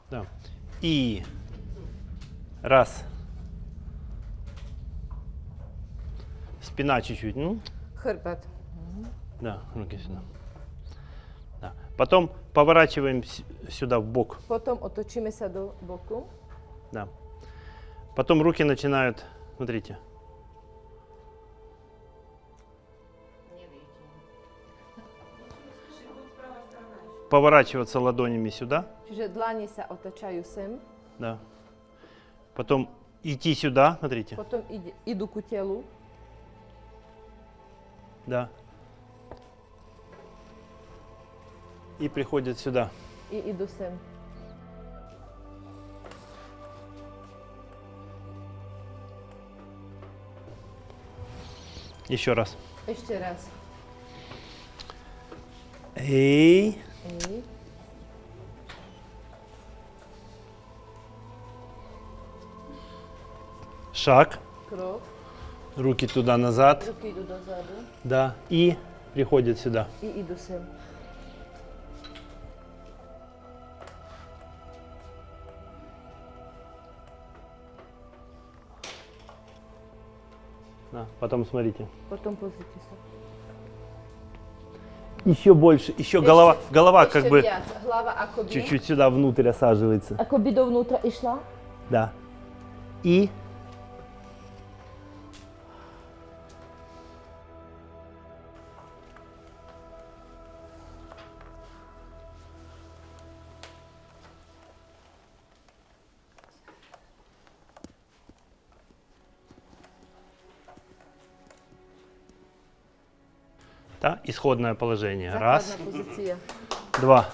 Да. И раз. Спина чуть-чуть. Ну, Хребет. да, руки сюда. Да. Потом поворачиваем сюда в бок. Potom otočíme sa do boku. Да. Потом руки начинают, смотрите. Поворачиваться ладонями сюда. Čiže dlani sa otačajú sem. Да. Потом идти сюда, смотрите. Potom idú ku telu. Да. И приходят сюда. I idú sem. Еще раз. Ešte raz. Эй. Ej. Шаг. Krok. Руки туда-назад. Ruky idú dozadu. Да. И приходят сюда. I idú sem. Да. Потом смотрите. Potom pozrite sa. Еще больше. Еще голова. Голова Ešte как бы viac. Hlava akoby. чуть-чуть сюда внутрь осаживается. Akoby dovnútra išla. Да. И да, исходное положение. Раз, Základná pozícia. два.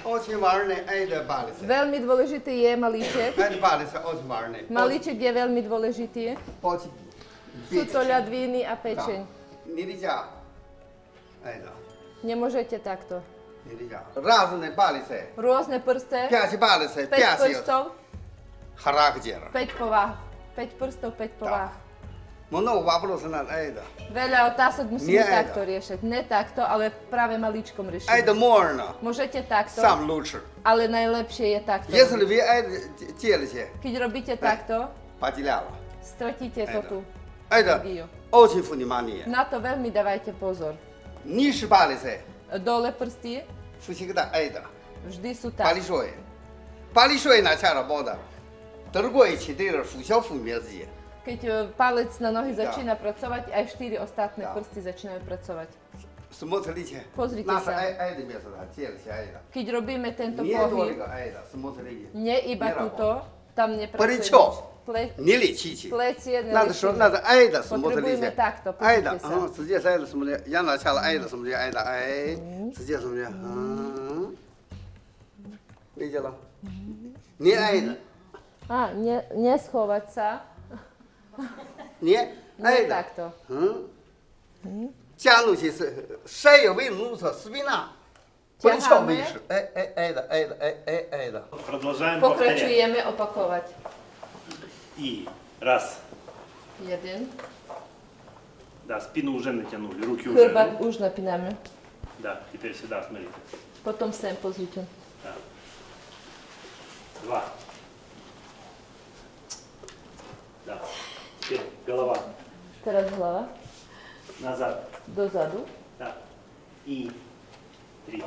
Очень важный это баланс. Veľmi dôležitý je malíček. Это баланс очень важный. Malíček je veľmi dôležitý. Очень Sú to ľadviny a pečeň. нельзя. Это Nemôžete takto. нельзя. Разные балансы. Rôzne prste, 5 балансов, 5 5 prstov, характер. 5 povah. 5 prstov, 5 povah. Много вопросов на это. Veľa otázok musíme Nie takto riešiť. Ne takto, ale práve malíčkom riešiť. Это можно. Môžete takto, Сам лучше. ale najlepšie je takto. Если вы это делаете, Keď robíte takto, потеряла. stratíte to tu. Это Энергию. очень внимание. Na to veľmi dávajte pozor. Ниже балансы Dole prsty всегда это. vždy sú tak. Большое. Большое начало бода. Другое 4 включал в месте. Keď palec na nohy Да. začína pracovať, aj 4 ostatné Да. prsty začínajú pracovať. Смотрите. Позрите Наша сам. это место, делайте это. Keď robíme tento Не pohyb, только это, смотрите. nie iba Не tuto, tam nepracuje Плечо. nič. Не лечите. Plecie Надо что, neliečíme. надо это Potrebujeme смотрите. takto, Это, pozrite sa.直接это смотри. Я начало это смотри, это,直接смотри. Видела? Не это. Á, neschovať sa, Не nie это. takto. 加入去是谁有为奴是斯宾纳，不是巧为是，哎的。 Продолжаем повторять. Pokračujeme opakovať. И раз. Jeden. Да, спину уже натянули, руки уже. Chrbát už napíname. Да, теперь сюда, смотрите. Potom sem, pozrite. Да. Два. Да. Теперь голова Teraz hlava. назад. Dozadu. Да. И три.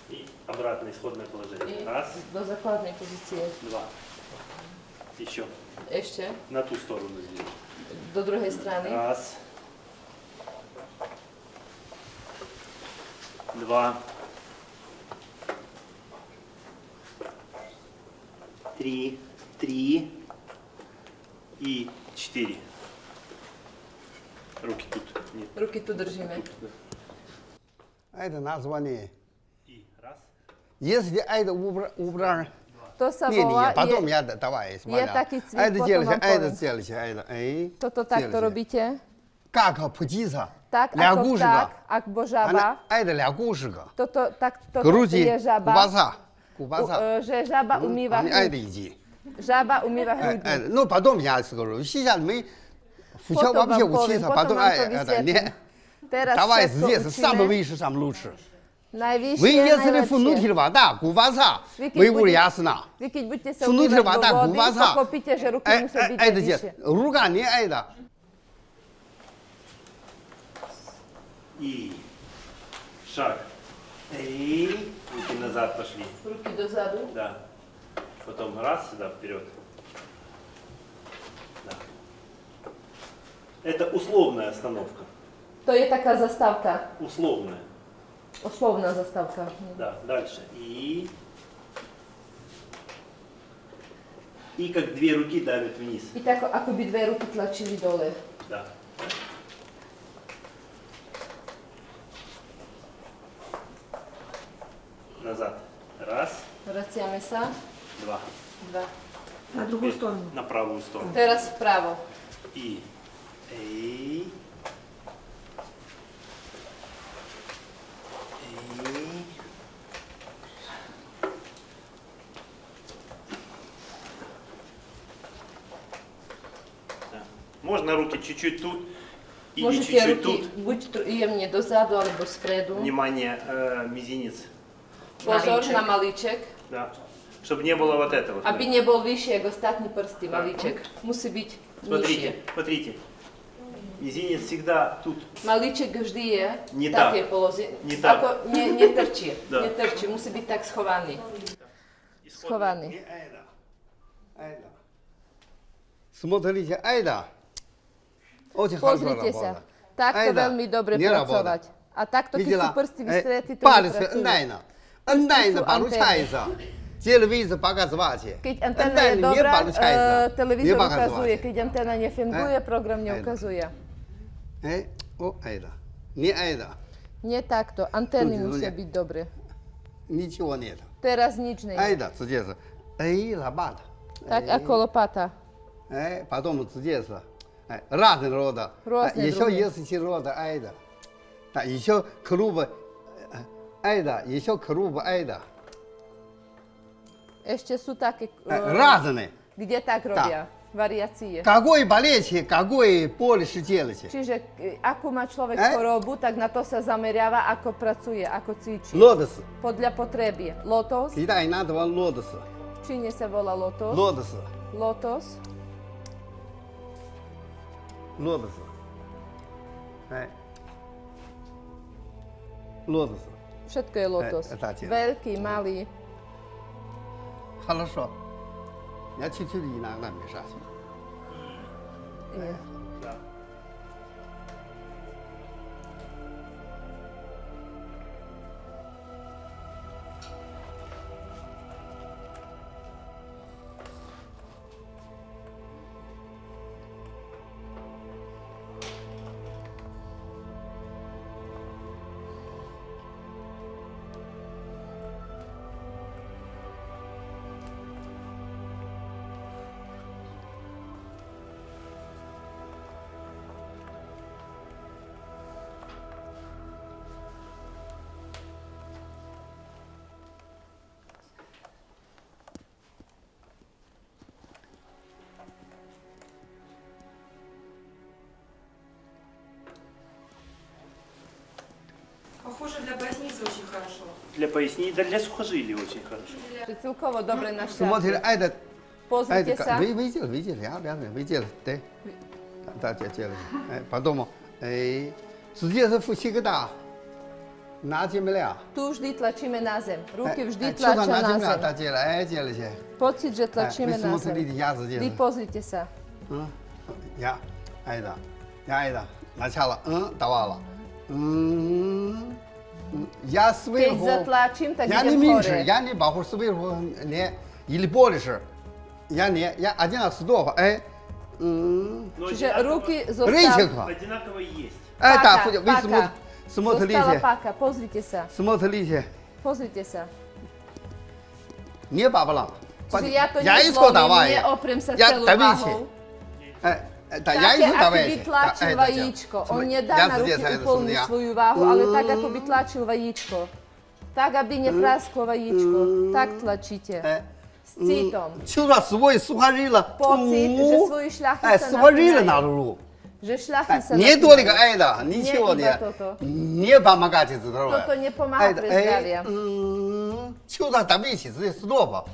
И обратно исходное положение. I Раз, do základnej pozície. два. Еще. Ešte. На ту сторону здесь. Do druhej strany. Раз. Два. Три. Три. И четыре. Руки тут. Нет. Ruky tu držíme. Тут, да. Это название. И раз. Если это убран, To sa не, volá, потом je, я давай je смотря. taký cvik, Это potom делайте, vám это poviem. делайте, это, эй. Toto takto robíte. Как птица. Tak ako Лягушка. vták, ako žaba. Это лягушка. Toto Груди, je žaba. кубаса. Že žaba umýva Это hruď. иди. Žaba umýva hrudník. Ну, потом я скажу. Сейчас мы Сначала Potom вообще vám poviem, учиться, potom потом, vám to это, vysvetlím. не. Teraz Давай všetko здесь, самый učíme. выше, самый лучше. Najvyššie, Вы если najlepšie. внутрь вода, губаза, Вы вы keď уже budete- ясно. Vy keď budete sa Внутрь umývať вода, do vody, губаза. pochopíte, že ruky musia byť Это vyššie. здесь, рука не это. И шаг. И руки назад пошли. Ruky dozadu. Да. Потом раз сюда вперед. Да. Это условная остановка. To je taká zastávka, Условная. oslovná zastávka. Да. Дальше. И как две руки давят вниз. I tak, ako by dve ruky tlačili dole. Да. Назад. Раз, Vraciame sa. два. Dva. На другую сторону. На правую сторону. Teraz vpravo. И. Эй. Эй. Да. Можно руки чуть-чуть тут или Môžete чуть-чуть ruky тут. buď jemne dozadu, alebo spredu. Внимание, мизинец. Pozor Malíček. na malíček. Да. Чтобы не было вот этого. Aby nebol vyššie ako ostatní prsty, Tak. malíček. Musí byť nižšie. Смотрите, смотрите. Мизинец всегда тут. Malíček vždy je v Nie takej tak. poloze. Nie tak. Ako netrčí. Da. Netrčí, musí byť tak schovaný. Schovaný. Не это. Это. Смотрите, это. Очень хорошо Pozrite sa. работает. Takto Ajda, veľmi dobre nie pracovať. A takto, keď sú Видела? prsty vystretí, to Палец nepracuje. антенна. Антенна sú получается. Телевизор показывайте. Keď anténa je не dobrá, получается. televízor Не ukazuje. показывайте. Keď anténa nefunguje, program neukazuje. О, это. Не это. Nie takto. Antény Слушай, ну musia nie. byť dobre. Ничего нет. Teraz nič nie je. Это, здесь. лопата. Tak ako lopata. Потом здесь. Разные рода. Разные Еще другие. есть рода это. Да, еще клуб это, еще клуб это. Ešte sú také, Разные. kde tak robia. Variácie. Какой болезнь, какой полис делаете? Čiže akú má človek Eh? chorobu, tak na to sa zameriava, ako pracuje, ako cvičí. Лотос. Podľa potreby. Lotos. Китай надо лотос. V Číne sa volá lotos. Лотос. Lotos. Лотос. Лотос. Všetko je lotos. tá, Veľký, malý. Хорошо. Я чуть-чуть иногда мешать. Je. Да. Похоже, для поясницы очень хорошо. Для поясницы, да, для сухожилий очень хорошо. Že celkovo dobre na Смотрите, šťastie. это, Pozrite это, sa. вы видели, видели, да? Да, делали. Потом, здесь всегда на земле. Tu vždy tlačíme na zem. Ruky vždy Что-то tlačia на na земле, zem. да, делайте. Pocit, že tlačíme Вы na смотрите, zem. я Vždy здесь. pozrite sa. Я это. Начало, давала. Я Keď сверху. zatlačím, tak Я не idem меньше, hore. я не баху сверху, не, или больше. Я один раз снова, Но Čiže ruky Рычагом. одинаково есть. Это, Paka, вы paka. Zostala смотрите, paka, pozrite sa. смотрите, Pozrite sa. не баблам. Čiže ja to яйцо nezlomím, давай. neoprem sa Я celú давайте. váhou. Это Také, яйцо ako by давайте. tlačil vajíčko. On nedá na ruky úplnú svoju váhu, ale tak, ako by tlačil vajíčko. Tak, aby neprasklo vajíčko. Tak tlačíte. S citom. чувство свой сухарила. Pocit, že svoju šľachu sa сварила naplňajú. на руку. Że szlachy se Не napinają. только это, ничего Не, не. и то-то. Не помогайте здоровью. To nie pomaga pri zdravia. Сюда добиться, здесь здорово.